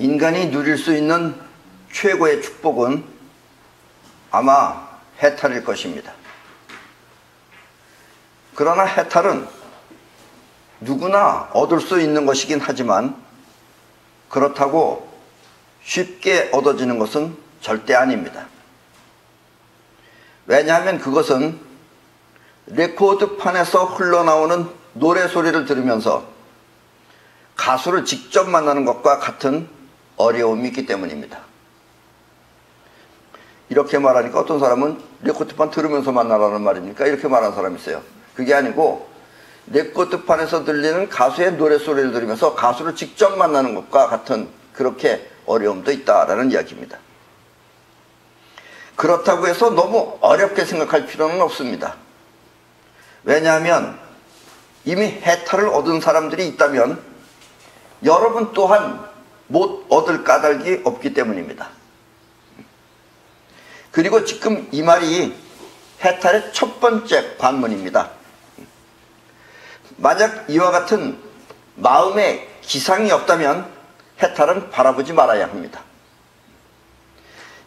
인간이 누릴 수 있는 최고의 축복은 아마 해탈일 것입니다. 그러나 해탈은 누구나 얻을 수 있는 것이긴 하지만 그렇다고 쉽게 얻어지는 것은 절대 아닙니다. 왜냐하면 그것은 레코드판에서 흘러나오는 노래 소리를 들으면서 가수를 직접 만나는 것과 같은 어려움이 있기 때문입니다. 이렇게 말하니까 어떤 사람은 레코드판 들으면서 만나라는 말입니까? 이렇게 말하는 사람이 있어요. 그게 아니고 레코드판에서 들리는 가수의 노래 소리를 들으면서 가수를 직접 만나는 것과 같은 그렇게 어려움도 있다라는 이야기입니다. 그렇다고 해서 너무 어렵게 생각할 필요는 없습니다. 왜냐하면 이미 해탈을 얻은 사람들이 있다면 여러분 또한 못 얻을 까닭이 없기 때문입니다. 그리고 지금 이 말이 해탈의 첫 번째 관문입니다. 만약 이와 같은 마음의 기상이 없다면 해탈은 바라보지 말아야 합니다.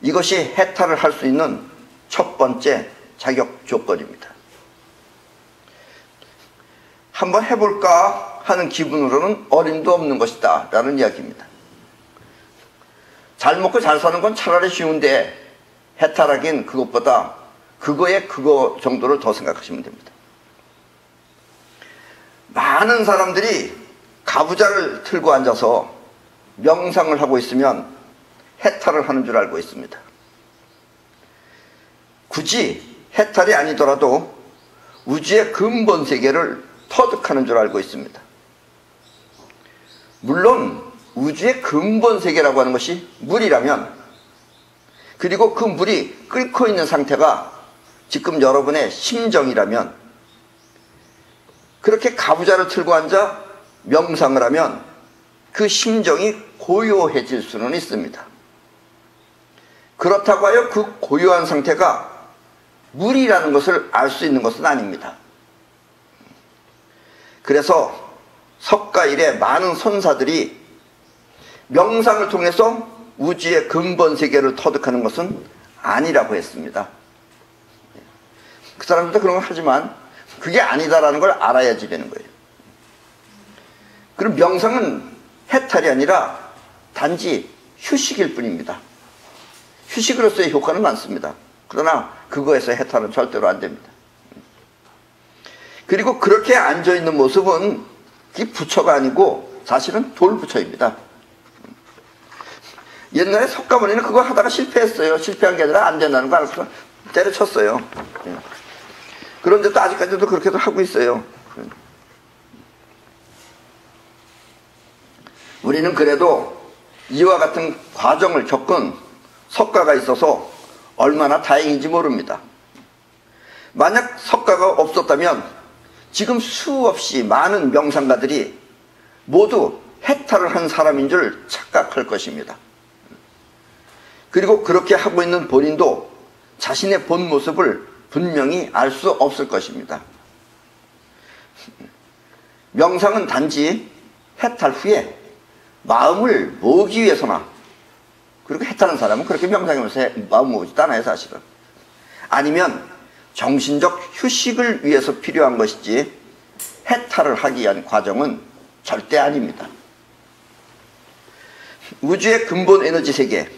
이것이 해탈을 할 수 있는 첫 번째 자격 조건입니다. 한번 해볼까 하는 기분으로는 어림도 없는 것이다 라는 이야기입니다. 잘 먹고 잘 사는 건 차라리 쉬운데 해탈하긴 그것보다 그거 정도를 더 생각하시면 됩니다. 많은 사람들이 가부좌를 틀고 앉아서 명상을 하고 있으면 해탈을 하는 줄 알고 있습니다. 굳이 해탈이 아니더라도 우주의 근본 세계를 터득하는 줄 알고 있습니다. 물론 우주의 근본 세계라고 하는 것이 물이라면, 그리고 그 물이 끓고 있는 상태가 지금 여러분의 심정이라면, 그렇게 가부좌를 틀고 앉아 명상을 하면 그 심정이 고요해질 수는 있습니다. 그렇다고 하여 그 고요한 상태가 물이라는 것을 알 수 있는 것은 아닙니다. 그래서 석가일의 많은 선사들이 명상을 통해서 우주의 근본 세계를 터득하는 것은 아니라고 했습니다. 그 사람들도 그런 걸 하지만 그게 아니다라는 걸 알아야지 되는 거예요. 그럼 명상은 해탈이 아니라 단지 휴식일 뿐입니다. 휴식으로서의 효과는 많습니다. 그러나 그거에서 해탈은 절대로 안 됩니다. 그리고 그렇게 앉아있는 모습은 이 부처가 아니고 사실은 돌부처입니다. 옛날에 석가모니는 그거 하다가 실패했어요. 실패한 게 아니라 안 된다는 거 알고서 때려쳤어요. 그런데 또 아직까지도 그렇게도 하고 있어요. 우리는 그래도 이와 같은 과정을 겪은 석가가 있어서 얼마나 다행인지 모릅니다. 만약 석가가 없었다면 지금 수없이 많은 명상가들이 모두 해탈을 한 사람인 줄 착각할 것입니다. 그리고 그렇게 하고 있는 본인도 자신의 본 모습을 분명히 알 수 없을 것입니다. 명상은 단지 해탈 후에 마음을 모으기 위해서나, 그리고 해탈한 사람은 그렇게 명상하면서 마음 모으지도 않아요, 사실은. 아니면 정신적 휴식을 위해서 필요한 것이지 해탈을 하기 위한 과정은 절대 아닙니다. 우주의 근본 에너지 세계,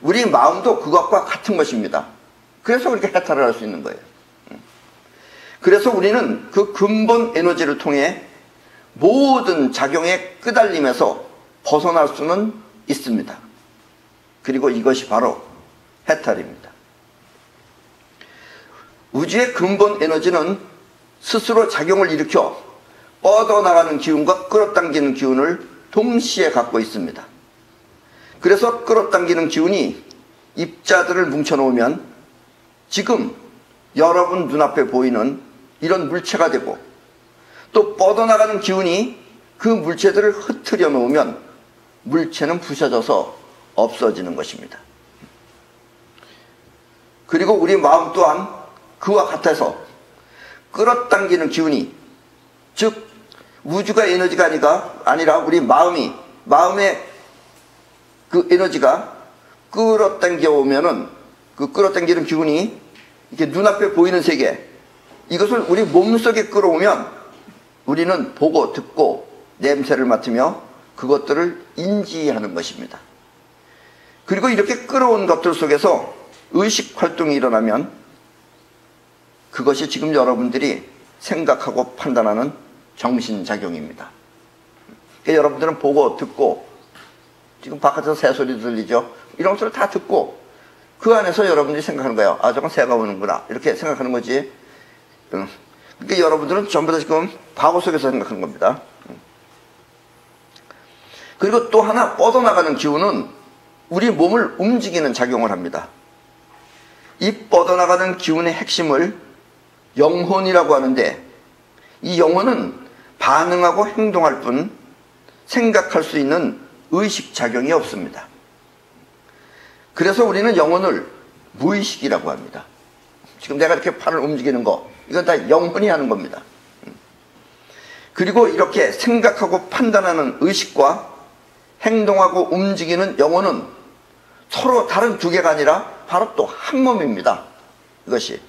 우리 마음도 그것과 같은 것입니다. 그래서 그렇게 해탈을 할 수 있는 거예요. 그래서 우리는 그 근본 에너지를 통해 모든 작용에 끄달림에서 벗어날 수는 있습니다. 그리고 이것이 바로 해탈입니다. 우주의 근본 에너지는 스스로 작용을 일으켜 뻗어나가는 기운과 끌어당기는 기운을 동시에 갖고 있습니다. 그래서 끌어당기는 기운이 입자들을 뭉쳐놓으면 지금 여러분 눈앞에 보이는 이런 물체가 되고, 또 뻗어나가는 기운이 그 물체들을 흩트려 놓으면 물체는 부셔져서 없어지는 것입니다. 그리고 우리 마음 또한 그와 같아서 끌어당기는 기운이, 즉 우주가 에너지가 아니라 우리 마음의 그 에너지가 끌어당겨 오면은 그 끌어당기는 기운이 이렇게 눈앞에 보이는 세계, 이것을 우리 몸속에 끌어오면 우리는 보고 듣고 냄새를 맡으며 그것들을 인지하는 것입니다. 그리고 이렇게 끌어온 것들 속에서 의식 활동이 일어나면 그것이 지금 여러분들이 생각하고 판단하는 정신작용입니다. 그러니까 여러분들은 보고 듣고, 지금 바깥에서 새소리 들리죠? 이런 것들을 다 듣고 그 안에서 여러분들이 생각하는 거예요. 아, 저건 새가 오는구나, 이렇게 생각하는 거지. 그러니까 여러분들은 전부 다 지금 과거 속에서 생각하는 겁니다. 그리고 또 하나, 뻗어나가는 기운은 우리 몸을 움직이는 작용을 합니다. 이 뻗어나가는 기운의 핵심을 영혼이라고 하는데, 이 영혼은 반응하고 행동할 뿐 생각할 수 있는 의식작용이 없습니다. 그래서 우리는 영혼을 무의식이라고 합니다. 지금 내가 이렇게 팔을 움직이는 거, 이건 다 영혼이 하는 겁니다. 그리고 이렇게 생각하고 판단하는 의식과 행동하고 움직이는 영혼은 서로 다른 두 개가 아니라 바로 또 한 몸입니다. 이것이.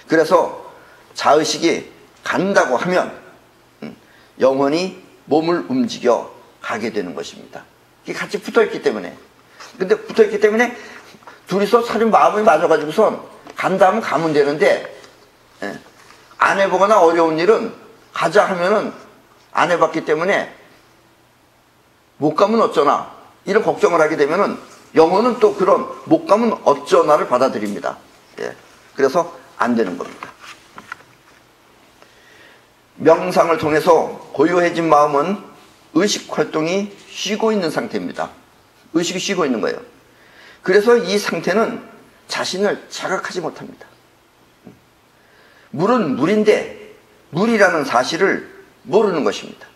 그래서 자의식이 간다고 하면 영혼이 몸을 움직여 가게 되는 것입니다. 이게 같이 붙어있기 때문에. 근데 붙어있기 때문에 둘이서 서로 마음이 맞아가지고선 간다 하면 가면 되는데, 안 해보거나 어려운 일은 가자 하면은 안 해봤기 때문에 못 가면 어쩌나, 이런 걱정을 하게 되면은 영혼은 또 그런 못 가면 어쩌나를 받아들입니다. 그래서 안 되는 겁니다. 명상을 통해서 고요해진 마음은 의식 활동이 쉬고 있는 상태입니다. 의식이 쉬고 있는 거예요. 그래서 이 상태는 자신을 자각하지 못합니다. 물은 물인데 물이라는 사실을 모르는 것입니다.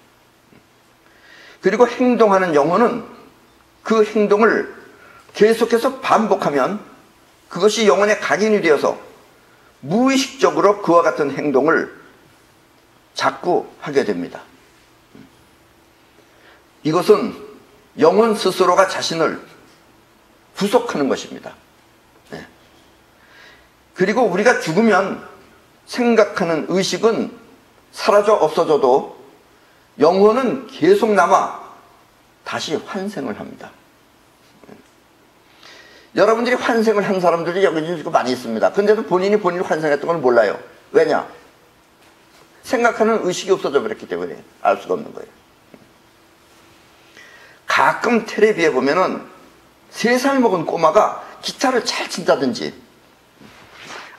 그리고 행동하는 영혼은 그 행동을 계속해서 반복하면 그것이 영혼의 각인이 되어서 무의식적으로 그와 같은 행동을 자꾸 하게 됩니다. 이것은 영혼 스스로가 자신을 구속하는 것입니다. 그리고 우리가 죽으면 생각하는 의식은 사라져 없어져도 영혼은 계속 남아 다시 환생을 합니다. 여러분들이 환생을 한 사람들이 여기 많이 있습니다. 근데도 본인이 환생했던 걸 몰라요. 왜냐? 생각하는 의식이 없어져 버렸기 때문에 알 수가 없는 거예요. 가끔 텔레비에 보면은 3살 먹은 꼬마가 기타를 잘 친다든지,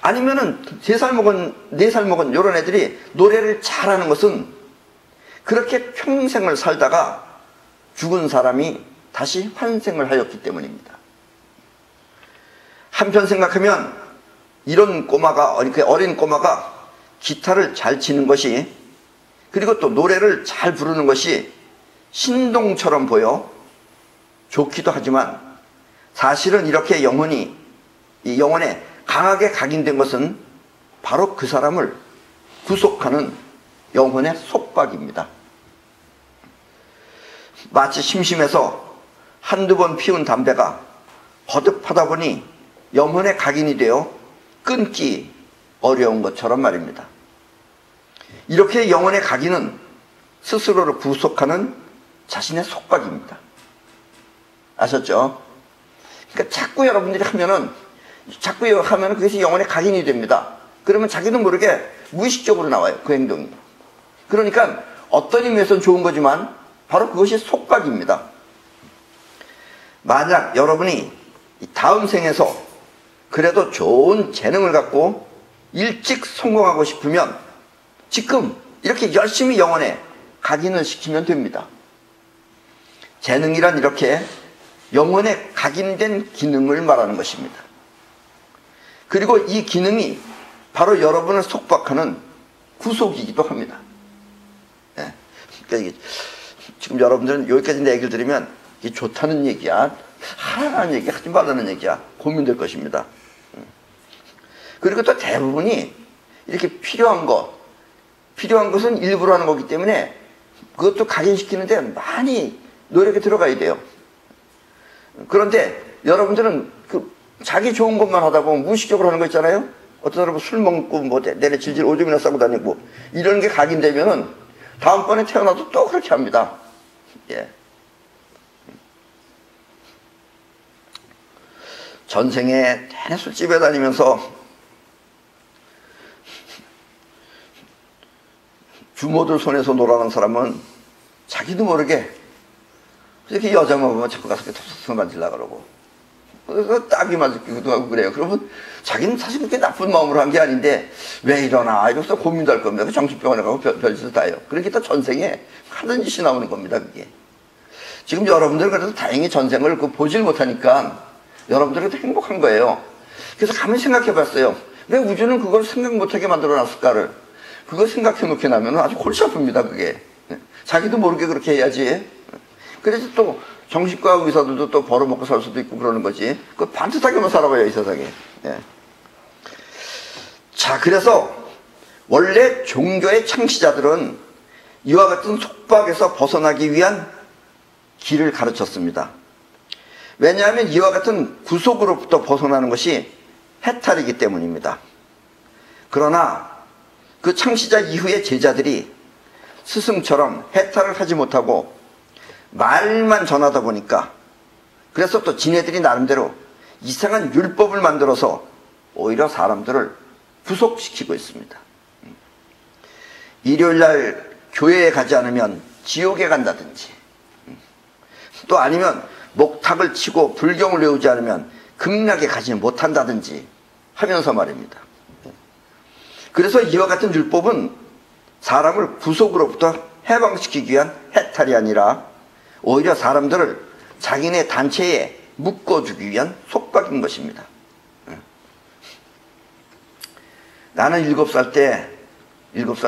아니면은 3살 먹은, 4살 먹은 이런 애들이 노래를 잘하는 것은 그렇게 평생을 살다가 죽은 사람이 다시 환생을 하였기 때문입니다. 한편 생각하면 이런 꼬마가, 어린 꼬마가 기타를 잘 치는 것이, 그리고 또 노래를 잘 부르는 것이 신동처럼 보여 좋기도 하지만, 사실은 이렇게 이 영혼에 강하게 각인된 것은 바로 그 사람을 구속하는 영혼의 속박입니다. 마치 심심해서 한두 번 피운 담배가 거듭하다 보니 영혼에 각인이 되어 끊기 어려운 것처럼 말입니다. 이렇게 영혼의 각인은 스스로를 구속하는 자신의 속박입니다. 아셨죠? 그러니까 자꾸 여러분들이 하면은 그것이 영혼의 각인이 됩니다. 그러면 자기도 모르게 무의식적으로 나와요, 그 행동이. 그러니까 어떤 의미에서는 좋은 거지만 바로 그것이 속박입니다. 만약 여러분이 다음 생에서 그래도 좋은 재능을 갖고 일찍 성공하고 싶으면 지금 이렇게 열심히 영혼에 각인을 시키면 됩니다. 재능이란 이렇게 영혼에 각인된 기능을 말하는 것입니다. 그리고 이 기능이 바로 여러분을 속박하는 구속이기도 합니다. 그러니까 지금 여러분들은 여기까지 내 얘기를 들으면 이게 좋다는 얘기야, 하라는 얘기, 하지 말라는 얘기야, 고민될 것입니다. 그리고 또 대부분이 이렇게 필요한 것은 일부러 하는 거기 때문에 그것도 각인시키는데 많이 노력이 들어가야 돼요. 그런데 여러분들은 자기 좋은 것만 하다 보면 무의식적으로 하는 거 있잖아요. 어떤 사람은 술 먹고 뭐 내내 질질 오줌이나 싸고 다니고 이런 게 각인되면은 다음번에 태어나도 또 그렇게 합니다. 예. 전생에 내내 술집에 다니면서 주모들 손에서 놀아는 사람은 자기도 모르게 이렇게 여자만 보면 자꾸 가서 톱톱 만질라 그러고 그래서 딱이 맞기도 하고 그래요. 그러면 자기는 사실 그렇게 나쁜 마음으로 한 게 아닌데 왜 이러나 이러면서 고민도 할 겁니다. 정신병원에 가고 별짓을 다 해요. 그러니까 전생에 하던 짓이 나오는 겁니다. 그게 지금 여러분들 그래도 다행히 전생을 보질 못하니까 여러분들도 행복한 거예요. 그래서 가만히 생각해 봤어요. 왜 우주는 그걸 생각 못하게 만들어 놨을까를. 그거 생각해 놓게 나면 아주 골치 아픕니다. 그게 자기도 모르게 그렇게 해야지. 그래서 또 정신과 의사들도 또 벌어먹고 살 수도 있고 그러는 거지. 그 반듯하게만 살아봐요, 이 세상에. 예. 자, 그래서 원래 종교의 창시자들은 이와 같은 속박에서 벗어나기 위한 길을 가르쳤습니다. 왜냐하면 이와 같은 구속으로부터 벗어나는 것이 해탈이기 때문입니다. 그러나 그 창시자 이후의 제자들이 스승처럼 해탈을 하지 못하고 말만 전하다 보니까 그래서 또 지네들이 나름대로 이상한 율법을 만들어서 오히려 사람들을 구속시키고 있습니다. 일요일날 교회에 가지 않으면 지옥에 간다든지 또 아니면 목탁을 치고 불경을 외우지 않으면 극락에 가지 못한다든지 하면서 말입니다. 그래서 이와 같은 율법은 사람을 구속으로부터 해방시키기 위한 해탈이 아니라 오히려 사람들을 자기네 단체에 묶어주기 위한 속박인 것입니다. 나는 7살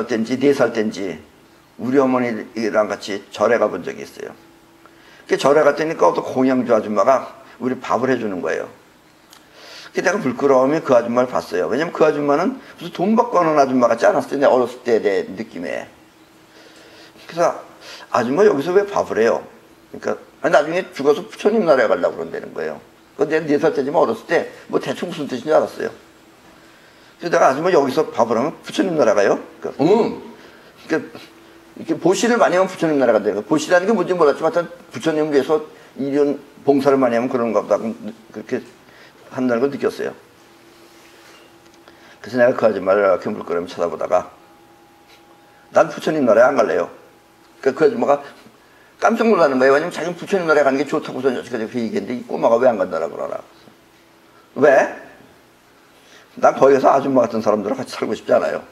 때인지 4살 때인지 우리 어머니랑 같이 절에 가본 적이 있어요. 그 절에 갔더니 또 공양주 아줌마가 우리 밥을 해주는 거예요. 내가 부끄러우면 그 아줌마를 봤어요. 왜냐면 그 아줌마는 무슨 돈 받고 하는 아줌마 같지 않았어요. 내 어렸을 때 내 느낌에. 그래서 아줌마 여기서 왜 밥을 해요? 그러니까 나중에 죽어서 부처님 나라에 가려고 그런다는 거예요. 근데 4살 때지만 어렸을 때 뭐 대충 무슨 뜻인지 알았어요. 그래서 내가 아줌마 여기서 밥을 하면 부처님 나라 가요? 그러니까 이렇게 보시를 많이 하면 부처님 나라 간다는 거예요. 보시라는 게 뭔지 몰랐지만 하여튼 부처님을 위해서 이런 봉사를 많이 하면 그런가 보다 그렇게 한다는 걸 느꼈어요. 그래서 내가 그 아줌마를 이렇게 물끄러미 쳐다보다가 난 부처님 나라에 안 갈래요. 그러니까 그 아줌마가 깜짝 놀라는 거예요. 왜냐면 자기는 부처님 나라에 가는 게 좋다고 여지까지 그 얘기했는데 이 꼬마가 왜 안 간다라고 그러나. 왜? 난 거기서 아줌마 같은 사람들하고 같이 살고 싶지 않아요.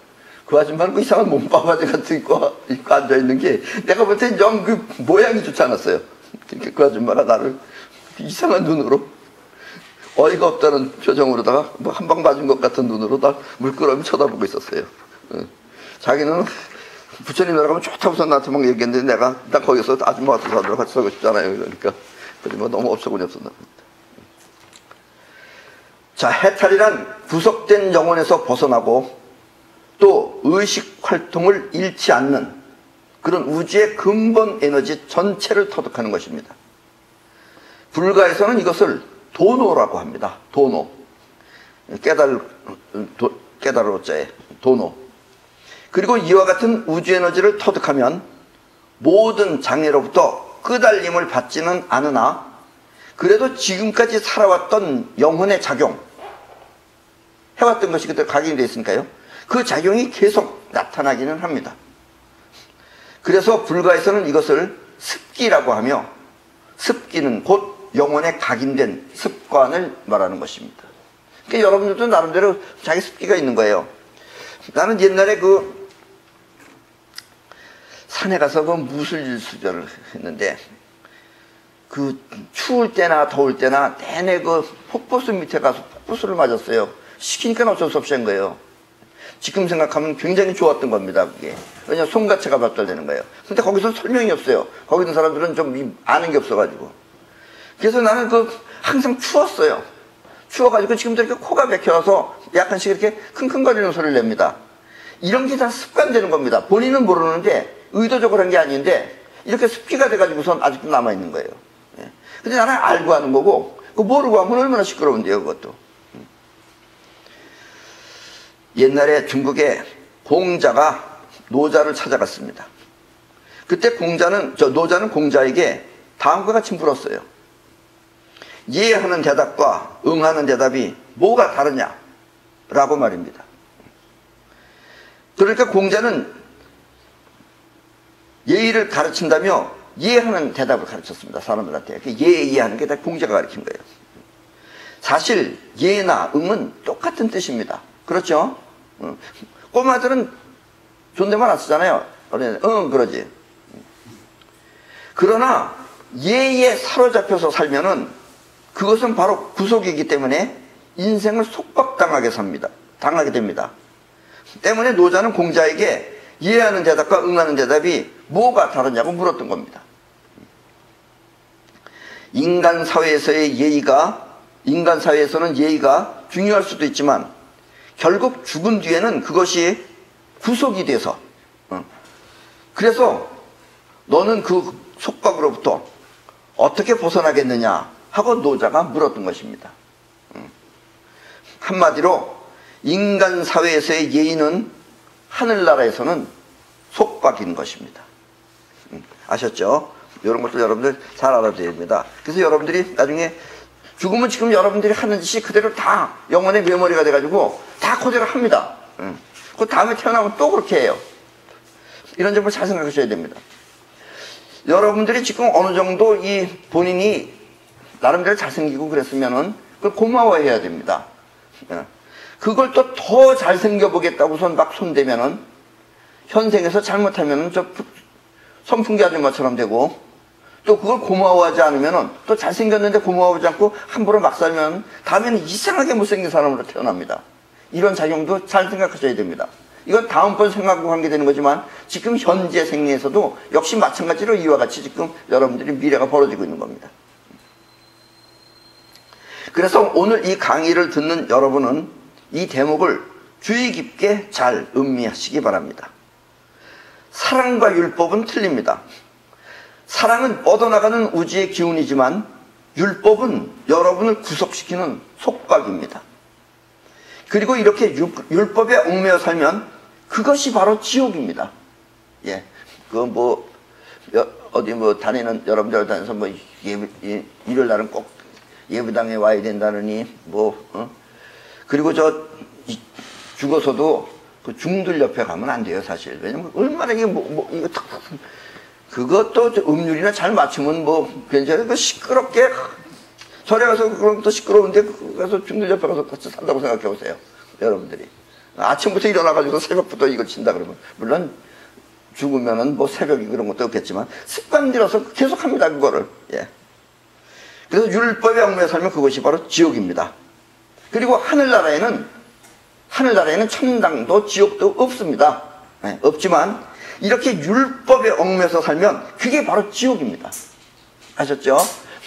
그 아줌마는 그 이상한 몸바바지 같은 거 입고 앉아있는 게 내가 볼 땐 영 그 모양이 좋지 않았어요. 그러니까 그 아줌마가 나를 이상한 눈으로 어이가 없다는 표정으로다가 뭐 한 방 맞은 것 같은 눈으로 나 물끄러미 쳐다보고 있었어요. 자기는 부처님 나라 가면 좋다고서 나한테 막 얘기했는데 나 거기서 아줌마 같은 사람들하고 같이 살고 싶잖아요. 그러니까 뭐 너무 없어군이 없었나 봅니다. 자, 해탈이란 구속된 영혼에서 벗어나고 또 의식 활동을 잃지 않는 그런 우주의 근본 에너지 전체를 터득하는 것입니다. 불가에서는 이것을 도노라고 합니다. 도노. 깨달을 자에 도노. 그리고 이와 같은 우주 에너지를 터득하면 모든 장애로부터 끄달림을 받지는 않으나 그래도 지금까지 살아왔던 영혼의 작용, 해왔던 것이 그때 각인이 되어 있으니까요. 그 작용이 계속 나타나기는 합니다. 그래서 불가에서는 이것을 습기라고 하며 습기는 곧 영혼에 각인된 습관을 말하는 것입니다. 그러니까 여러분들도 나름대로 자기 습기가 있는 거예요. 나는 옛날에 산에 가서 무술수련을 했는데 추울 때나 더울 때나 내내 폭포수 밑에 가서 폭포수를 맞았어요. 시키니까 어쩔 수 없이 한 거예요. 지금 생각하면 굉장히 좋았던 겁니다, 그게. 왜냐면 손가체가 발달되는 거예요. 근데 거기서 설명이 없어요. 거기 있는 사람들은 좀 아는 게 없어가지고. 그래서 나는 항상 추웠어요. 추워가지고 지금도 이렇게 코가 막혀서 약간씩 이렇게 킁킁거리는 소리를 냅니다. 이런 게 다 습관되는 겁니다. 본인은 모르는데 의도적으로 한 게 아닌데 이렇게 습기가 돼가지고선 아직도 남아있는 거예요. 근데 나는 알고 하는 거고, 그 모르고 하면 얼마나 시끄러운데요, 그것도. 옛날에 중국에 공자가 노자를 찾아갔습니다. 그때 노자는 공자에게 다음과 같이 물었어요. 이해하는 대답과 응하는 대답이 뭐가 다르냐? 라고 말입니다. 그러니까 공자는 예의를 가르친다며 이해하는 대답을 가르쳤습니다. 사람들한테. 이해하는 게 다 공자가 가르친 거예요. 사실 예나 응은 똑같은 뜻입니다. 그렇죠? 꼬마들은 존댓말 안 쓰잖아요. 응 그러지. 그러나 예에 사로잡혀서 살면은 그것은 바로 구속이기 때문에 인생을 속박당하게 됩니다. 때문에 노자는 공자에게 이해하는 대답과 응하는 대답이 뭐가 다르냐고 물었던 겁니다. 인간 사회에서는 예의가 중요할 수도 있지만 결국 죽은 뒤에는 그것이 구속이 돼서 그래서 너는 그 속박으로부터 어떻게 벗어나겠느냐 하고 노자가 물었던 것입니다. 한마디로 인간 사회에서의 예의는 하늘나라에서는 속박인 것입니다. 아셨죠? 이런 것들 여러분들 잘 알아야 됩니다. 그래서 여러분들이 나중에 죽으면 지금 여러분들이 하는 짓이 그대로 다 영혼의 메모리가 돼가지고 다 그대로 합니다. 그 다음에 태어나면 또 그렇게 해요. 이런 점을 잘 생각하셔야 됩니다. 여러분들이 지금 어느 정도 이 본인이 나름대로 잘생기고 그랬으면은 그걸 고마워해야 됩니다. 그걸 또 더 잘생겨 보겠다고선 막 손대면은 현생에서 잘못하면은 저 선풍기 아줌마처럼 되고 또 그걸 고마워하지 않으면은 또 잘생겼는데 고마워하지 않고 함부로 막 살면 다음에는 이상하게 못생긴 사람으로 태어납니다. 이런 작용도 잘 생각하셔야 됩니다. 이건 다음번 생각과 관계되는 거지만 지금 현재 생애에서도 역시 마찬가지로 이와 같이 지금 여러분들이 미래가 벌어지고 있는 겁니다. 그래서 오늘 이 강의를 듣는 여러분은 이 대목을 주의 깊게 잘 음미하시기 바랍니다. 사랑과 율법은 틀립니다. 사랑은 뻗어나가는 우주의 기운이지만 율법은 여러분을 구속시키는 속박입니다. 그리고 이렇게 율법에 얽매여 살면 그것이 바로 지옥입니다. 예. 어디 다니는, 여러분들 다녀서 일요일 날은 꼭 예배당에 와야 된다느니, 그리고 죽어서도 그 중들 옆에 가면 안 돼요, 사실. 왜냐면 얼마나 이게 그것도 음률이나 잘 맞추면 괜찮아요. 시끄럽게, 절에 가서 그럼 또 시끄러운데, 가서 중들 옆에 가서 같이 산다고 생각해 보세요. 여러분들이. 아침부터 일어나가지고 새벽부터 이걸 친다 그러면. 물론, 죽으면은 새벽이 그런 것도 없겠지만, 습관들어서 계속 합니다, 그거를. 예. 그래서 율법에 얽매여 살면 그것이 바로 지옥입니다. 그리고 하늘나라에는 천당도 지옥도 없습니다. 네, 없지만 이렇게 율법에 얽매여서 살면 그게 바로 지옥입니다. 아셨죠?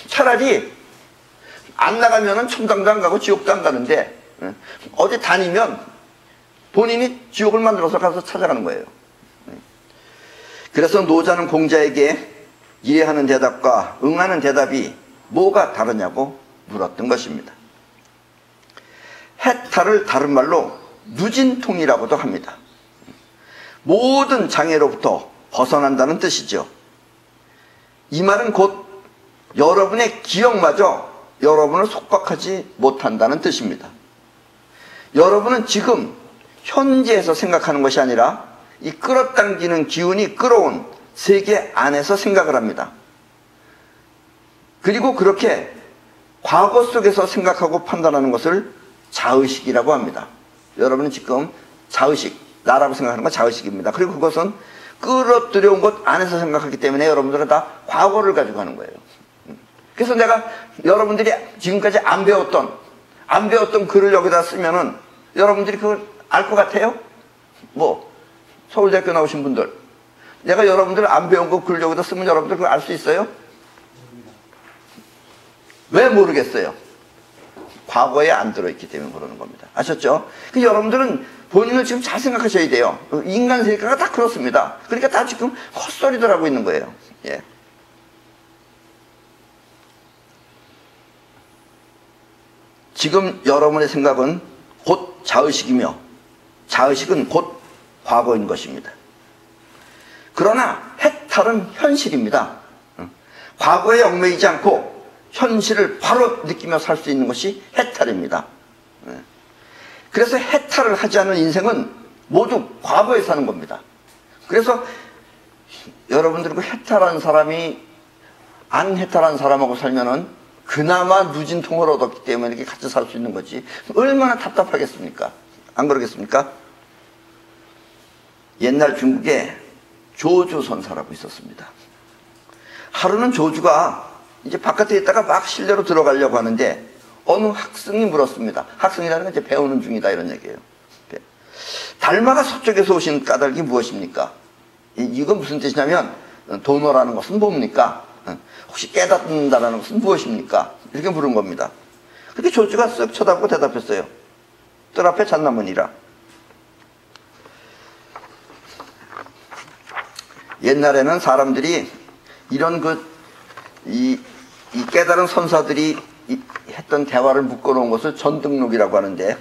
차라리 안 나가면은 천당도 안 가고 지옥도 안 가는데 어디 다니면 본인이 지옥을 만들어서 가서 찾아가는 거예요. 그래서 노자는 공자에게 이해하는 대답과 응하는 대답이 뭐가 다르냐고 물었던 것입니다. 해탈을 다른 말로 누진통이라고도 합니다. 모든 장애로부터 벗어난다는 뜻이죠. 이 말은 곧 여러분의 기억마저 여러분을 속박하지 못한다는 뜻입니다. 여러분은 지금 현재에서 생각하는 것이 아니라 이 끌어당기는 기운이 끌어온 세계 안에서 생각을 합니다. 그리고 그렇게 과거 속에서 생각하고 판단하는 것을 자의식이라고 합니다. 여러분은 지금 자의식, 나라고 생각하는 건 자의식입니다. 그리고 그것은 끌어들여온 것 안에서 생각하기 때문에 여러분들은 다 과거를 가지고 하는 거예요. 그래서 내가 여러분들이 지금까지 안 배웠던 글을 여기다 쓰면은 여러분들이 그걸 알 것 같아요? 서울대학교 나오신 분들. 내가 여러분들 안 배운 거 글 여기다 쓰면 여러분들 그걸 알 수 있어요? 왜 모르겠어요? 과거에 안 들어있기 때문에 모르는 겁니다. 아셨죠? 여러분들은 본인을 지금 잘 생각하셔야 돼요. 인간 세계가 다 그렇습니다. 그러니까 다 지금 헛소리들 하고 있는 거예요. 예. 지금 여러분의 생각은 곧 자의식이며 자의식은 곧 과거인 것입니다. 그러나 해탈은 현실입니다. 과거에 얽매이지 않고 현실을 바로 느끼며 살 수 있는 것이 해탈입니다. 그래서 해탈을 하지 않은 인생은 모두 과거에 사는 겁니다. 그래서 여러분들 그 해탈한 사람이 안 해탈한 사람하고 살면은 그나마 누진통을 얻었기 때문에 이렇게 같이 살 수 있는 거지. 얼마나 답답하겠습니까? 안 그러겠습니까? 옛날 중국에 조주 선사라고 있었습니다. 하루는 조주가 이제 바깥에 있다가 막 실내로 들어가려고 하는데 어느 학생이 물었습니다. 학생이라는 건 이제 배우는 중이다 이런 얘기예요. 달마가 서쪽에서 오신 까닭이 무엇입니까? 이건 무슨 뜻이냐면 도노라는 것은 뭡니까? 혹시 깨닫는다는 것은 무엇입니까? 이렇게 물은 겁니다. 그렇게 조주가 쓱 쳐다보고 대답했어요. 뜰 앞에 잣나무니라. 옛날에는 사람들이 이런 이 깨달은 선사들이 했던 대화를 묶어놓은 것을 전등록이라고 하는데,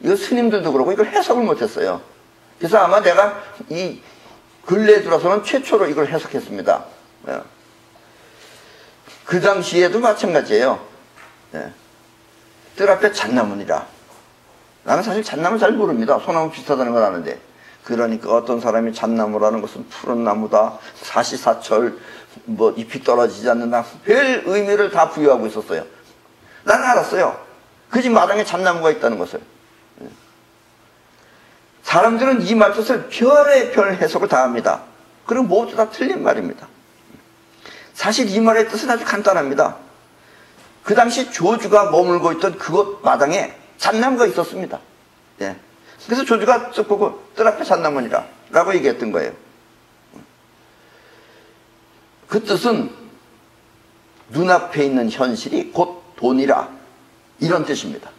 이거 스님들도 그러고 이걸 해석을 못했어요. 그래서 아마 내가 이 근래에 들어서는 최초로 이걸 해석했습니다. 그 당시에도 마찬가지예요. 뜰 앞에 잣나무니라. 나는 사실 잣나무 잘 모릅니다. 소나무 비슷하다는 건 아는데. 그러니까 어떤 사람이 잣나무라는 것은 푸른 나무다, 사시사철, 뭐 잎이 떨어지지 않는다, 별 의미를 다 부여하고 있었어요. 나는 알았어요. 그 집 마당에 잣나무가 있다는 것을. 사람들은 이 말뜻을 별의 별 해석을 다 합니다. 그리고 모두 다 틀린 말입니다. 사실 이 말의 뜻은 아주 간단합니다. 그 당시 조주가 머물고 있던 그곳 마당에 잣나무가 있었습니다. 그래서 조주가 쓱 보고 뜰 앞에 잣나무니라 라고 얘기했던 거예요. 그 뜻은 눈앞에 있는 현실이 곧 돈이라, 이런 뜻입니다.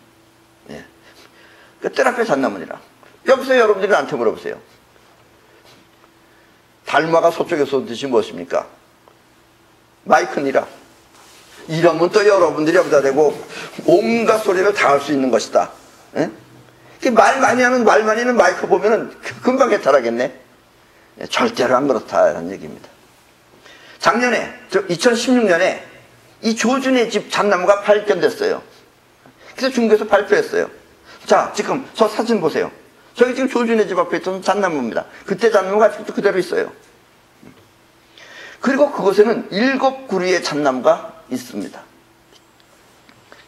그 뜰 앞에 잣나무니라. 여기서 여러분들이 나한테 물어보세요. 달마가 서쪽에서 온 뜻이 무엇입니까? 마이크니라. 이러면 또 여러분들이 여기다 대고 온갖 소리를 다 할 수 있는 것이다. 말 많이 하는 말 많이 하는 마이크 보면은 금방 해탈하겠네. 절대로 안 그렇다는 얘기입니다. 작년에, 2016년에 이 조준의 집 잣나무가 발견됐어요. 그래서 중국에서 발표했어요. 자, 지금 저 사진 보세요. 저기 지금 조준의 집 앞에 있던 잣나무입니다. 그때 잣나무가 아직도 그대로 있어요. 그리고 그곳에는 7그루의 잣나무가 있습니다.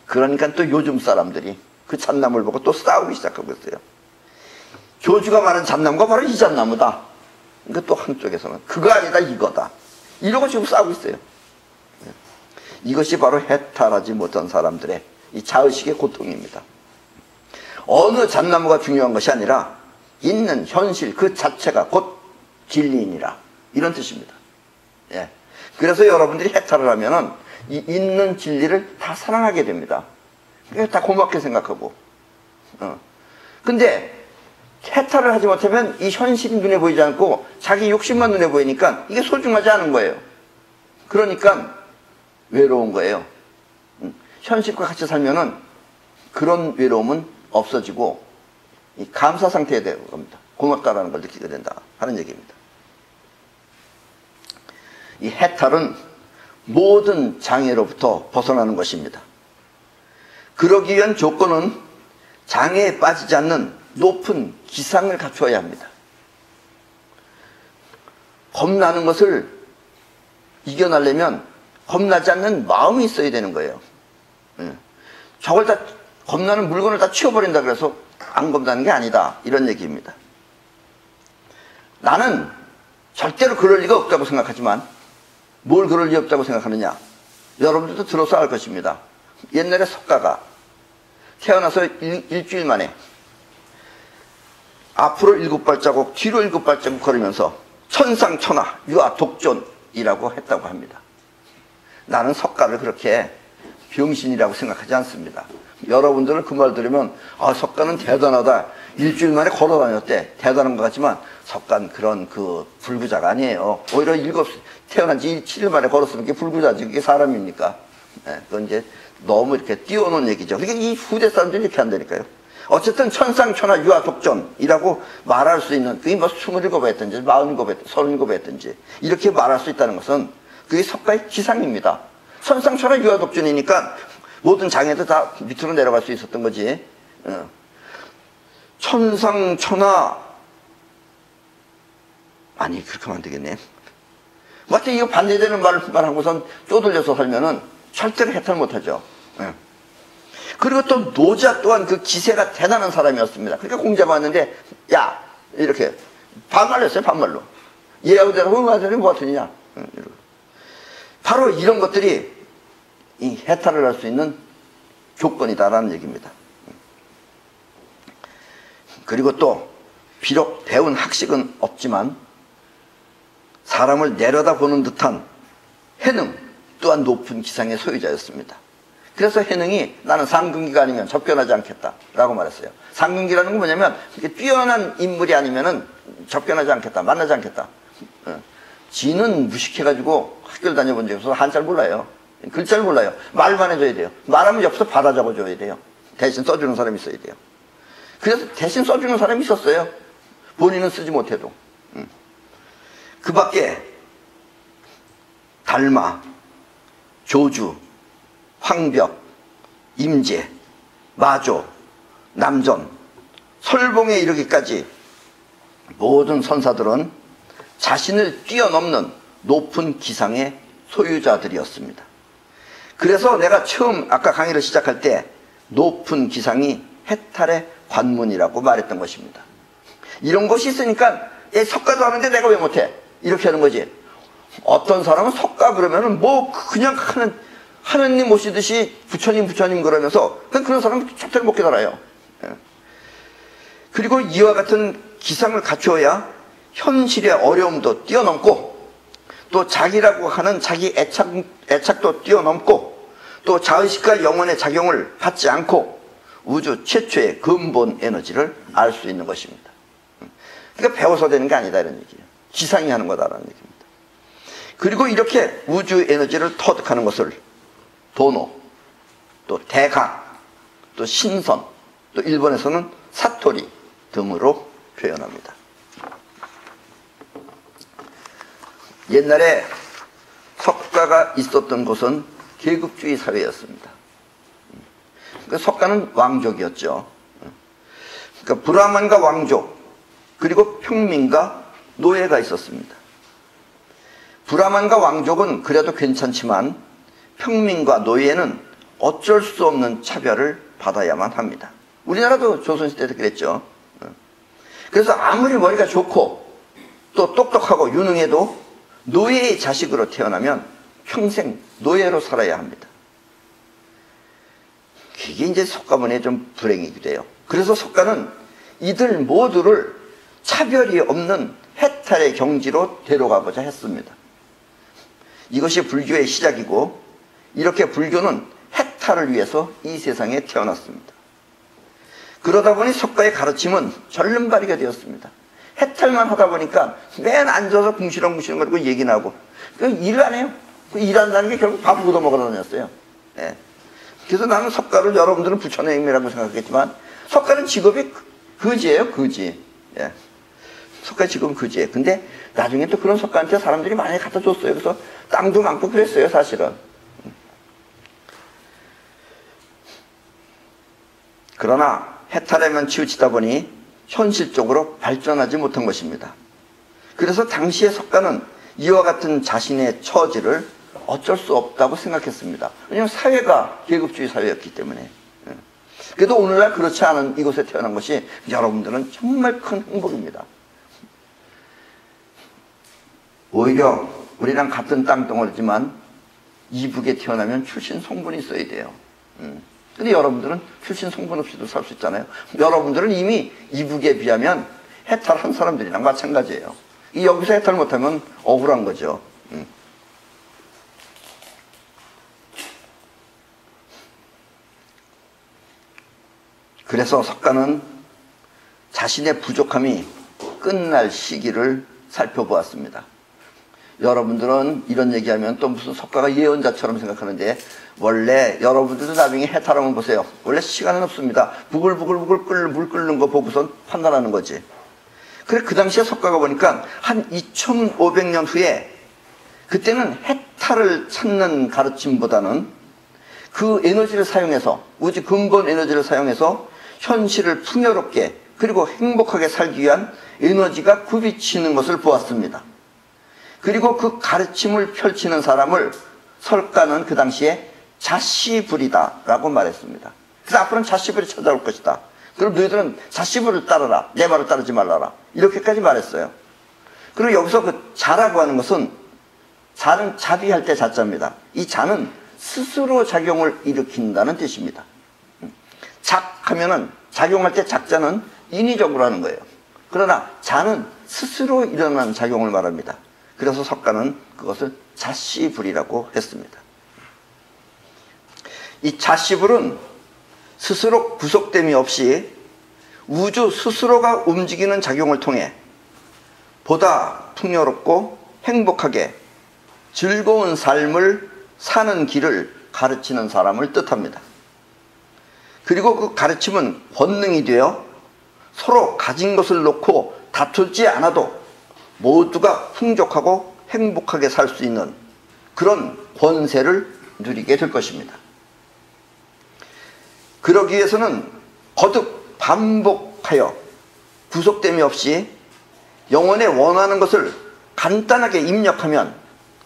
그러니까 또 요즘 사람들이 그 잣나무를 보고 또 싸우기 시작하고 있어요. 조주가 말한 잣나무가 바로 이 잣나무다. 그러니까 또 한쪽에서는 그거 아니다, 이거다. 이러고 지금 싸우고 있어요. 이것이 바로 해탈하지 못한 사람들의 이 자의식의 고통입니다. 어느 잣나무가 중요한 것이 아니라 있는 현실 그 자체가 곧 진리이니라, 이런 뜻입니다. 그래서 여러분들이 해탈을 하면은 이 있는 진리를 다 사랑하게 됩니다. 다 고맙게 생각하고. 근데 해탈을 하지 못하면 이 현실이 눈에 보이지 않고 자기 욕심만 눈에 보이니까 이게 소중하지 않은 거예요. 그러니까 외로운 거예요. 현실과 같이 살면은 그런 외로움은 없어지고 이 감사 상태에 되는 겁니다. 고맙다라는 걸 느끼게 된다 하는 얘기입니다. 이 해탈은 모든 장애로부터 벗어나는 것입니다. 그러기 위한 조건은 장애에 빠지지 않는 높은 기상을 갖추어야 합니다. 겁나는 것을 이겨내려면 겁나지 않는 마음이 있어야 되는 거예요. 저걸 다 겁나는 물건을 다 치워버린다 그래서 안 겁나는 게 아니다, 이런 얘기입니다. 나는 절대로 그럴 리가 없다고 생각하지만 뭘 그럴 리 없다고 생각하느냐, 여러분들도 들어서 알 것입니다. 옛날에 석가가 태어나서 일주일 만에 앞으로 7발자국, 뒤로 7발자국 걸으면서 천상천하 유아 독존이라고 했다고 합니다. 나는 석가를 그렇게 병신이라고 생각하지 않습니다. 여러분들은 그 말 들으면 석가는 대단하다, 일주일 만에 걸어 다녔대, 대단한 것 같지만 석가는 그런 그 불구자가 아니에요. 오히려 태어난 지 7일 만에 걸었으면 그게 불구자지, 그게 사람입니까? 그건 이제 너무 이렇게 띄워놓은 얘기죠. 그러니까 이 후대 사람들이 이렇게 한다니까요. 어쨌든 천상천하 유아독존이라고 말할 수 있는, 그게 뭐 27했든지 47했든지 37했든지 이렇게 말할 수 있다는 것은 그게 석가의 기상입니다. 천상천하 유아독존이니까 모든 장애도 다 밑으로 내려갈 수 있었던 거지. 천상천하, 아니 그렇게 하면 안 되겠네. 마치 이거 반대되는 말을 하고선 쪼들려서 살면은 절대로 해탈 못하죠. 그리고 또 노자 또한 그 기세가 대단한 사람이었습니다. 그러니까 공자가 왔는데 야 이렇게 반말로 했어요. 반말로. 얘하고 내가 흥하더니 뭐 같으냐. 바로 이런 것들이 이 해탈을 할 수 있는 조건이다라는 얘기입니다. 그리고 또 비록 배운 학식은 없지만 사람을 내려다보는 듯한 해능 또한 높은 기상의 소유자였습니다. 그래서 해능이 나는 상근기가 아니면 접견하지 않겠다 라고 말했어요. 상근기라는 건 뭐냐면 뛰어난 인물이 아니면 접견하지 않겠다, 만나지 않겠다. 지는 무식해가지고 학교를 다녀본 적이 없어서 한자를 몰라요. 글자를 몰라요. 말만 해줘야 돼요. 말하면 옆에서 받아 적어줘야 돼요. 대신 써주는 사람이 있어야 돼요. 그래서 대신 써주는 사람이 있었어요. 본인은 쓰지 못해도. 그 밖에 달마, 조주, 황벽, 임제, 마조, 남전, 설봉에 이르기까지 모든 선사들은 자신을 뛰어넘는 높은 기상의 소유자들이었습니다. 그래서 내가 처음 아까 강의를 시작할 때 높은 기상이 해탈의 관문이라고 말했던 것입니다. 이런 것이 있으니까 석가도 하는데 내가 왜 못해? 이렇게 하는 거지. 어떤 사람은 석가 그러면은 뭐 그냥 하느님 모시듯이 부처님 그러면서 그런 사람은 절대로 못 깨달아요. 그리고 이와 같은 기상을 갖추어야 현실의 어려움도 뛰어넘고 또 자기라고 하는 자기 애착도 뛰어넘고 또 자의식과 영혼의 작용을 받지 않고 우주 최초의 근본 에너지를 알 수 있는 것입니다. 그러니까 배워서 되는 게 아니다 이런 얘기예요. 기상이 하는 거다라는 얘기입니다. 그리고 이렇게 우주 에너지를 터득하는 것을 도노, 또 대각, 또 신선, 또 일본에서는 사토리 등으로 표현합니다. 옛날에 석가가 있었던 곳은 계급주의 사회였습니다. 그러니까 석가는 왕족이었죠. 그러니까 브라만과 왕족, 그리고 평민과 노예가 있었습니다. 브라만과 왕족은 그래도 괜찮지만 평민과 노예는 어쩔 수 없는 차별을 받아야만 합니다. 우리나라도 조선시대도 그랬죠. 그래서 아무리 머리가 좋고 또 똑똑하고 유능해도 노예의 자식으로 태어나면 평생 노예로 살아야 합니다. 그게 이제 석가모니의 좀 불행이기도 해요. 그래서 석가는 이들 모두를 차별이 없는 해탈의 경지로 데려가고자 했습니다. 이것이 불교의 시작이고 이렇게 불교는 해탈을 위해서 이 세상에 태어났습니다. 그러다 보니 석가의 가르침은 절름발이가 되었습니다. 해탈만 하다 보니까 맨 앉아서 궁시렁궁시렁거리고 얘기나 하고 일을 안 해요. 일한다는 게 결국 밥 얻어먹으러 다녔어요. 네. 그래서 나는 석가를 여러분들은 부처님이라고 생각하겠지만 석가는 직업이 거지예요. 거지. 예. 석가 직업은 거지예요. 근데 나중에 또 그런 석가한테 사람들이 많이 갖다 줬어요. 그래서 땅도 많고 그랬어요. 사실은. 그러나 해탈에만 치우치다 보니 현실적으로 발전하지 못한 것입니다. 그래서 당시의 석가는 이와 같은 자신의 처지를 어쩔 수 없다고 생각했습니다. 왜냐하면 사회가 계급주의 사회였기 때문에. 그래도 오늘날 그렇지 않은 이곳에 태어난 것이 여러분들은 정말 큰 행복입니다. 오히려 우리랑 같은 땅덩어리지만 이북에 태어나면 출신 성분이 있어야 돼요. 근데 여러분들은 출신 성분 없이도 살 수 있잖아요. 여러분들은 이미 이북에 비하면 해탈한 사람들이랑 마찬가지예요. 여기서 해탈 못하면 억울한 거죠. 그래서 석가는 자신의 부족함이 끝날 시기를 살펴보았습니다. 여러분들은 이런 얘기하면 또 무슨 석가가 예언자처럼 생각하는데, 원래 여러분들도 나중에 해탈하면 보세요. 원래 시간은 없습니다. 부글부글 물 끓는 거 보고선 판단하는 거지. 그래, 그 당시에 석가가 보니까 한 2500년 후에, 그때는 해탈을 찾는 가르침보다는 그 에너지를 사용해서, 우주 근본 에너지를 사용해서 현실을 풍요롭게 그리고 행복하게 살기 위한 에너지가 굽이치는 것을 보았습니다. 그리고 그 가르침을 펼치는 사람을 설가는 그 당시에 자시불이다 라고 말했습니다. 그래서 앞으로는 자시불이 찾아올 것이다. 그럼 너희들은 자시불을 따르라, 내 말을 따르지 말라라, 이렇게까지 말했어요. 그리고 여기서 그 자라고 하는 것은, 자는 자비할 때 자자입니다. 이 자는 스스로 작용을 일으킨다는 뜻입니다. 작하면은, 작용할 때 작자는 인위적으로 하는 거예요. 그러나 자는 스스로 일어나는 작용을 말합니다. 그래서 석가는 그것을 자시불이라고 했습니다. 이 자시불은 스스로 구속됨이 없이 우주 스스로가 움직이는 작용을 통해 보다 풍요롭고 행복하게 즐거운 삶을 사는 길을 가르치는 사람을 뜻합니다. 그리고 그 가르침은 권능이 되어 서로 가진 것을 놓고 다투지 않아도 모두가 풍족하고 행복하게 살 수 있는 그런 권세를 누리게 될 것입니다. 그러기 위해서는 거듭 반복하여 구속됨이 없이 영혼에 원하는 것을 간단하게 입력하면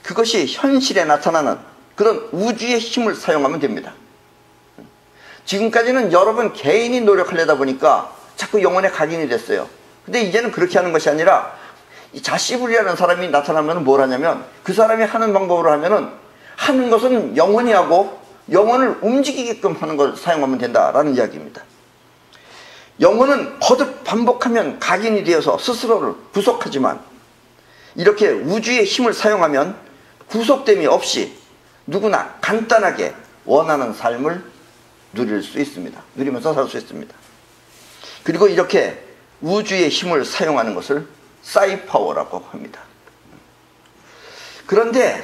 그것이 현실에 나타나는 그런 우주의 힘을 사용하면 됩니다. 지금까지는 여러분 개인이 노력하려다 보니까 자꾸 영혼에 각인이 됐어요. 근데 이제는 그렇게 하는 것이 아니라, 이 자시불이라는 사람이 나타나면 뭘 하냐면, 그 사람이 하는 방법으로 하면은 하는 것은 영혼이 하고 영혼을 움직이게끔 하는 걸 사용하면 된다라는 이야기입니다. 영혼은 거듭 반복하면 각인이 되어서 스스로를 구속하지만, 이렇게 우주의 힘을 사용하면 구속됨이 없이 누구나 간단하게 원하는 삶을 누릴 수 있습니다. 누리면서 살 수 있습니다. 그리고 이렇게 우주의 힘을 사용하는 것을 사이파워라고 합니다. 그런데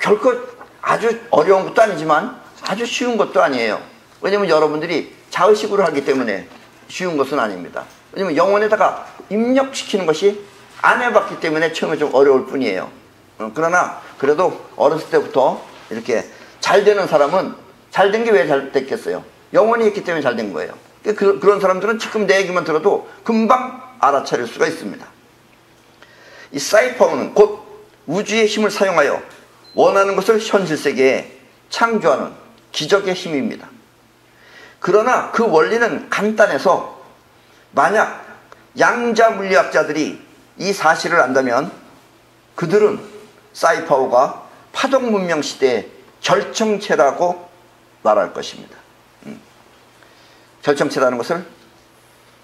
결코 아주 어려운 것도 아니지만 아주 쉬운 것도 아니에요. 왜냐하면 여러분들이 자의식으로 하기 때문에 쉬운 것은 아닙니다. 왜냐하면 영혼에다가 입력시키는 것이 안 해봤기 때문에 처음에 좀 어려울 뿐이에요. 그러나 그래도 어렸을 때부터 이렇게 잘 되는 사람은, 잘 된 게 왜 잘 됐겠어요? 영혼이 있기 때문에 잘 된 거예요. 그런 사람들은 지금 내 얘기만 들어도 금방 알아차릴 수가 있습니다. 이 사이파워는 곧 우주의 힘을 사용하여 원하는 것을 현실 세계에 창조하는 기적의 힘입니다. 그러나 그 원리는 간단해서, 만약 양자 물리학자들이 이 사실을 안다면 그들은 사이파워가 파동 문명 시대의 결정체라고 말할 것입니다. 결정체라는 것을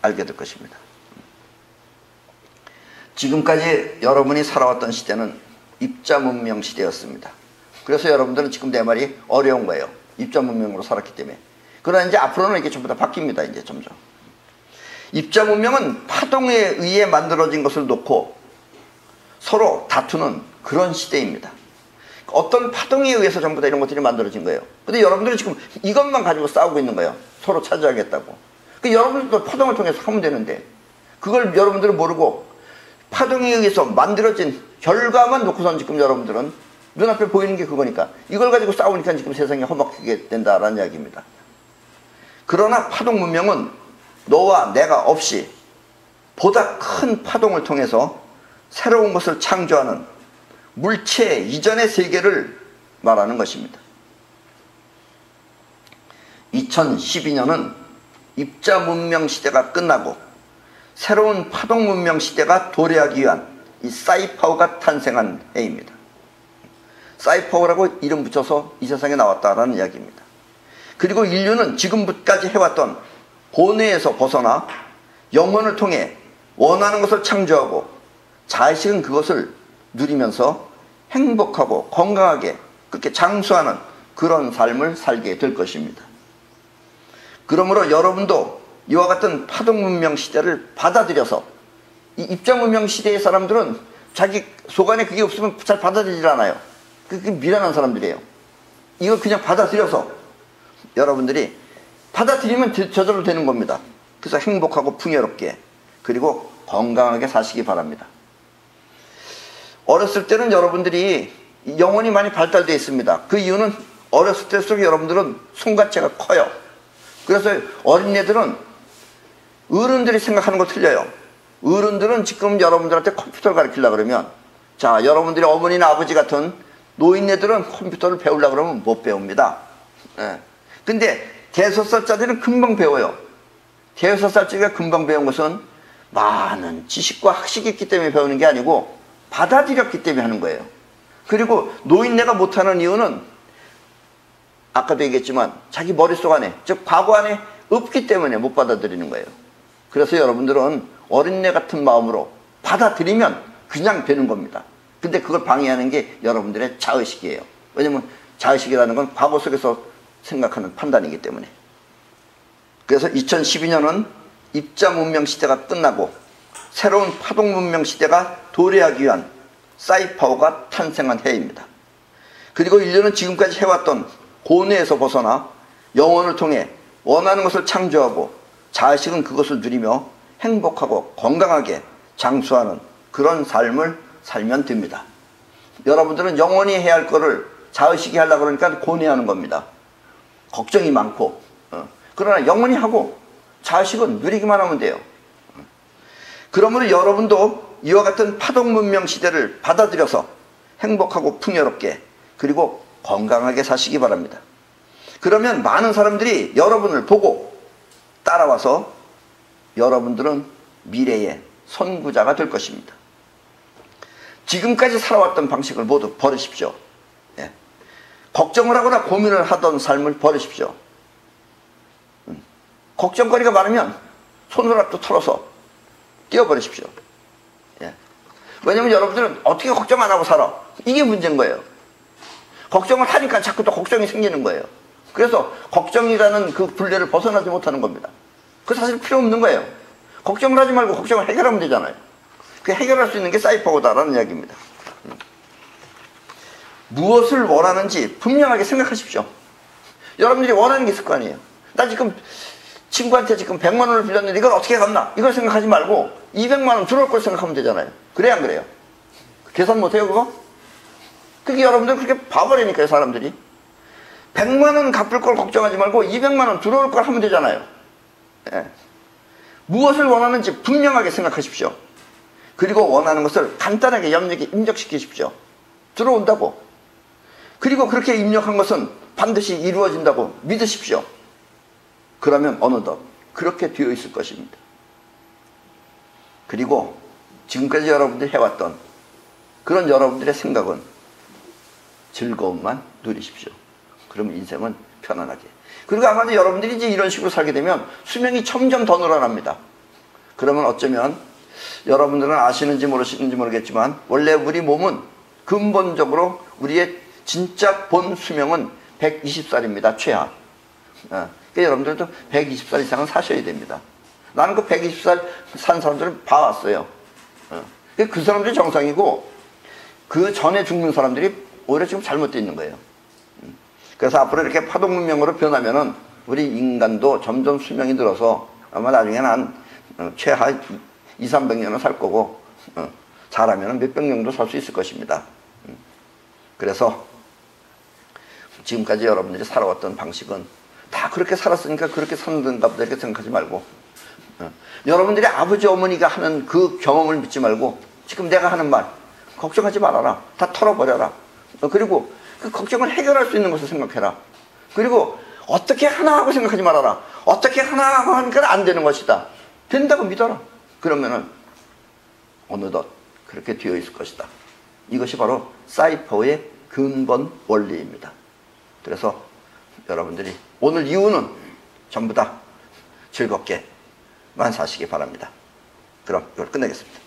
알게 될 것입니다. 지금까지 여러분이 살아왔던 시대는 입자 문명 시대였습니다. 그래서 여러분들은 지금 내 말이 어려운 거예요. 입자 문명으로 살았기 때문에. 그러나 이제 앞으로는 이게 전부 다 바뀝니다. 이제 점점. 입자 문명은 파동에 의해 만들어진 것을 놓고 서로 다투는 그런 시대입니다. 어떤 파동에 의해서 전부 다 이런 것들이 만들어진 거예요. 근데 여러분들은 지금 이것만 가지고 싸우고 있는 거예요. 서로 차지하겠다고. 여러분들도 파동을 통해서 하면 되는데, 그걸 여러분들은 모르고 파동에 의해서 만들어진 결과만 놓고선 지금 여러분들은 눈앞에 보이는 게 그거니까 이걸 가지고 싸우니까 지금 세상이 험악하게 된다라는 이야기입니다. 그러나 파동 문명은 너와 내가 없이 보다 큰 파동을 통해서 새로운 것을 창조하는 물체 이전의 세계를 말하는 것입니다. 2012년은 입자 문명 시대가 끝나고 새로운 파동 문명 시대가 도래하기 위한 이 사이파워가 탄생한 해입니다. 사이파워라고 이름 붙여서 이 세상에 나왔다라는 이야기입니다. 그리고 인류는 지금까지 해왔던 본회에서 벗어나 영혼을 통해 원하는 것을 창조하고 자의식은 그것을 누리면서 행복하고 건강하게 그렇게 장수하는 그런 삶을 살게 될 것입니다. 그러므로 여러분도 이와 같은 파동 문명 시대를 받아들여서, 이 입자 문명 시대의 사람들은 자기 속안에 그게 없으면 잘 받아들이질 않아요. 그게 미련한 사람들이에요. 이걸 그냥 받아들여서 여러분들이 받아들이면 저절로 되는 겁니다. 그래서 행복하고 풍요롭게 그리고 건강하게 사시기 바랍니다. 어렸을 때는 여러분들이 영혼이 많이 발달되어 있습니다. 그 이유는 어렸을 때일수록 여러분들은 손가체가 커요. 그래서 어린애들은 어른들이 생각하는 거 틀려요. 어른들은 지금 여러분들한테 컴퓨터를 가르치려고 그러면, 자, 여러분들이 어머니나 아버지 같은 노인네들은 컴퓨터를 배우려고 그러면 못 배웁니다. 예. 근데 5살짜리는 금방 배워요. 5살짜리가 금방 배운 것은 많은 지식과 학식이 있기 때문에 배우는 게 아니고 받아들였기 때문에 하는 거예요. 그리고 노인네가 못하는 이유는 아까도 얘기했지만 자기 머릿속 안에, 즉 과거 안에 없기 때문에 못 받아들이는 거예요. 그래서 여러분들은 어린애 같은 마음으로 받아들이면 그냥 되는 겁니다. 근데 그걸 방해하는 게 여러분들의 자의식이에요. 왜냐면 자의식이라는 건 과거 속에서 생각하는 판단이기 때문에. 그래서 2012년은 입자 문명 시대가 끝나고 새로운 파동 문명 시대가 도래하기 위한 사이파워가 탄생한 해입니다. 그리고 인류는 지금까지 해왔던 고뇌에서 벗어나 영혼을 통해 원하는 것을 창조하고 자식은 그것을 누리며 행복하고 건강하게 장수하는 그런 삶을 살면 됩니다. 여러분들은 영원히 해야 할 거를 자의식이 하려고 그러니까 고뇌하는 겁니다. 걱정이 많고. 그러나 영원히 하고 자의식은 누리기만 하면 돼요. 그러므로 여러분도 이와 같은 파동 문명 시대를 받아들여서 행복하고 풍요롭게 그리고 건강하게 사시기 바랍니다. 그러면 많은 사람들이 여러분을 보고 따라와서 여러분들은 미래의 선구자가 될 것입니다. 지금까지 살아왔던 방식을 모두 버리십시오. 예. 걱정을 하거나 고민을 하던 삶을 버리십시오. 걱정거리가 많으면 손으로라도 털어서 띄워버리십시오. 예. 왜냐면 여러분들은 어떻게 걱정 안 하고 살아? 이게 문제인 거예요. 걱정을 하니까 자꾸 또 걱정이 생기는 거예요. 그래서 걱정이라는 그 분레를 벗어나지 못하는 겁니다. 그 사실 필요 없는 거예요. 걱정을 하지 말고 걱정을 해결하면 되잖아요. 그 해결할 수 있는 게 사이퍼고다라는 이야기입니다. 무엇을 원하는지 분명하게 생각하십시오. 여러분들이 원하는 게 있을 거 아니에요. 나 지금 친구한테 지금 100만 원을 빌렸는데 이걸 어떻게 갚나? 이걸 생각하지 말고 200만 원 들어올 걸 생각하면 되잖아요. 그래야 안 그래요? 계산 못해요 그거? 그게 여러분들 그렇게 봐버리니까요 사람들이. 100만 원 갚을 걸 걱정하지 말고 200만 원 들어올 걸 하면 되잖아요. 예. 무엇을 원하는지 분명하게 생각하십시오. 그리고 원하는 것을 간단하게 염려에 입력시키십시오. 들어온다고. 그리고 그렇게 입력한 것은 반드시 이루어진다고 믿으십시오. 그러면 어느덧 그렇게 되어 있을 것입니다. 그리고 지금까지 여러분들이 해왔던 그런 여러분들의 생각은 즐거움만 누리십시오. 그러면 인생은 편안하게. 그리고 아마도 여러분들이 이제 이런 식으로 살게 되면 수명이 점점 더 늘어납니다. 그러면 어쩌면 여러분들은 아시는지 모르시는지 모르겠지만 원래 우리 몸은 근본적으로 우리의 진짜 본 수명은 120살입니다. 최하. 그러니까 여러분들도 120살 이상은 사셔야 됩니다. 나는 그 120살 산 사람들을 봐왔어요. 그 사람들이 정상이고 그 전에 죽는 사람들이 오히려 지금 잘못되어 있는 거예요. 그래서 앞으로 이렇게 파동문명으로 변하면은 우리 인간도 점점 수명이 늘어서 아마 나중에는 한 최하 200~300년은 살 거고 잘하면 몇백 년도 살 수 있을 것입니다. 그래서 지금까지 여러분들이 살아왔던 방식은 다 그렇게 살았으니까 그렇게 사는가 보다 이렇게 생각하지 말고 여러분들이 아버지 어머니가 하는 그 경험을 믿지 말고 지금 내가 하는 말 걱정하지 말아라. 다 털어버려라. 그리고 그 걱정을 해결할 수 있는 것을 생각해라. 그리고 어떻게 하나 하고 생각하지 말아라. 어떻게 하나 하고 하니까 안 되는 것이다. 된다고 믿어라. 그러면은 어느덧 그렇게 되어 있을 것이다. 이것이 바로 사이퍼의 근본 원리입니다. 그래서 여러분들이 오늘 이후는 전부 다 즐겁게만 사시기 바랍니다. 그럼 이걸 끝내겠습니다.